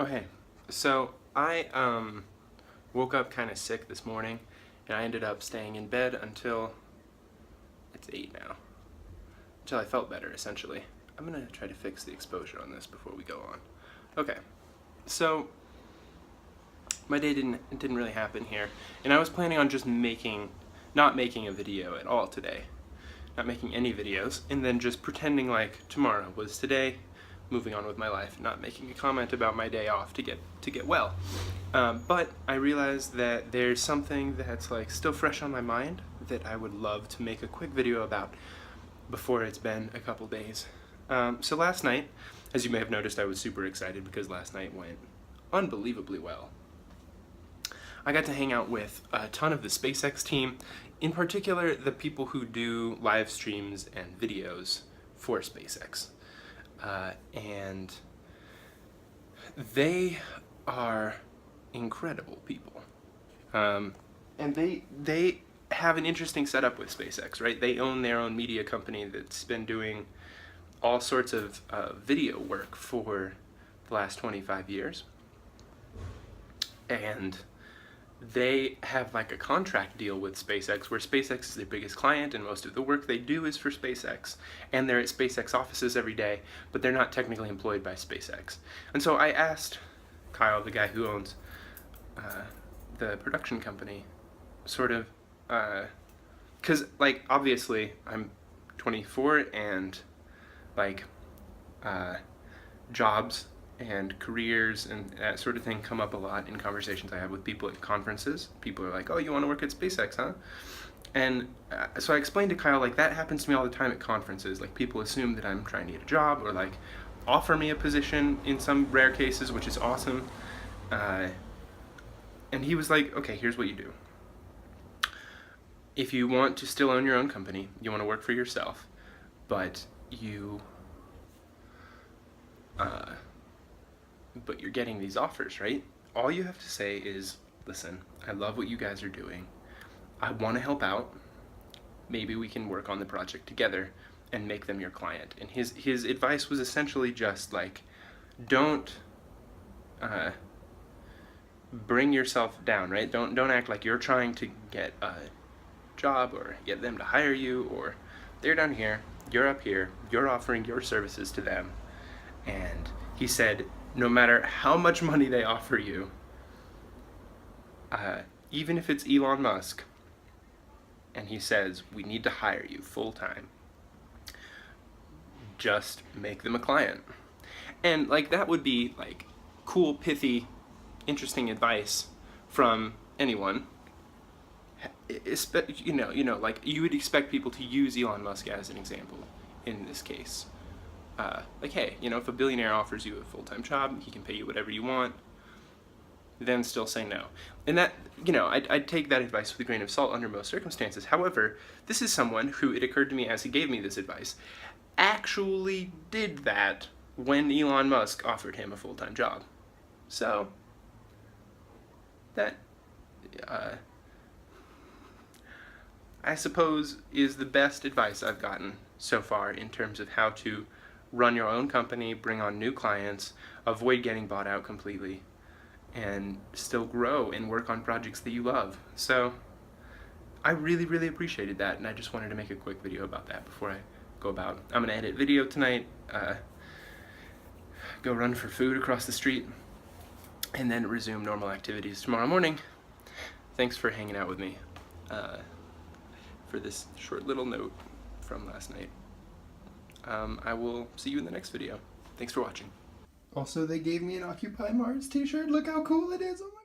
Okay, so I woke up kind of sick this morning, and I ended up staying in bed until it's 8 now, until I felt better, essentially. I'm gonna try to fix the exposure on this before we go on. Okay, so my day didn't really happen here, and I was planning on just not making a video at all today, not making any videos, and then just pretending like tomorrow was today, moving on with my life, not making a comment about my day off to get well. But I realized that there's something that's like still fresh on my mind that I would love to make a quick video about before it's been a couple days. So last night, as you may have noticed, I was super excited because last night went unbelievably well. I got to hang out with a ton of the SpaceX team, in particular the people who do live streams and videos for SpaceX. And they are incredible people. And they have an interesting setup with SpaceX, right? They own their own media company that's been doing all sorts of video work for the last 25 years. And they have like a contract deal with SpaceX where SpaceX is their biggest client and most of the work they do is for SpaceX. And they're at SpaceX offices every day, but they're not technically employed by SpaceX. And so I asked Kyle, the guy who owns the production company, sort of, because like obviously I'm 24 and like jobs and careers and that sort of thing come up a lot in conversations I have with people at conferences. People are like, oh, you want to work at SpaceX, huh? And so I explained to Kyle, like, that happens to me all the time at conferences. Like, people assume that I'm trying to get a job or, like, offer me a position in some rare cases, which is awesome. And he was like, okay, here's what you do. If you want to still own your own company, you want to work for yourself, but you're getting these offers, right? All you have to say is, listen, I love what you guys are doing. I want to help out. Maybe we can work on the project together and make them your client. And his advice was essentially just like, don't bring yourself down, right? Don't act like you're trying to get a job or get them to hire you, or they're down here, you're up here, you're offering your services to them. And he said, no matter how much money they offer you, even if it's Elon Musk, and he says, we need to hire you full-time, just make them a client. And like that would be like cool, pithy, interesting advice from anyone. Like you would expect people to use Elon Musk as an example in this case. Like, hey, if a billionaire offers you a full-time job, he can pay you whatever you want, then still say no. And that, I'd take that advice with a grain of salt under most circumstances. However, this is someone who, it occurred to me as he gave me this advice, actually did that when Elon Musk offered him a full-time job. So, that, I suppose, is the best advice I've gotten so far in terms of how to run your own company, bring on new clients, avoid getting bought out completely, and still grow and work on projects that you love. So I really, really appreciated that, and I just wanted to make a quick video about that before I go about. I'm gonna edit video tonight, go run for food across the street, and then resume normal activities tomorrow morning. Thanks for hanging out with me for this short little note from last night. I will see you in the next video. Thanks for watching. Also, they gave me an Occupy Mars t-shirt. Look how cool it is. Oh my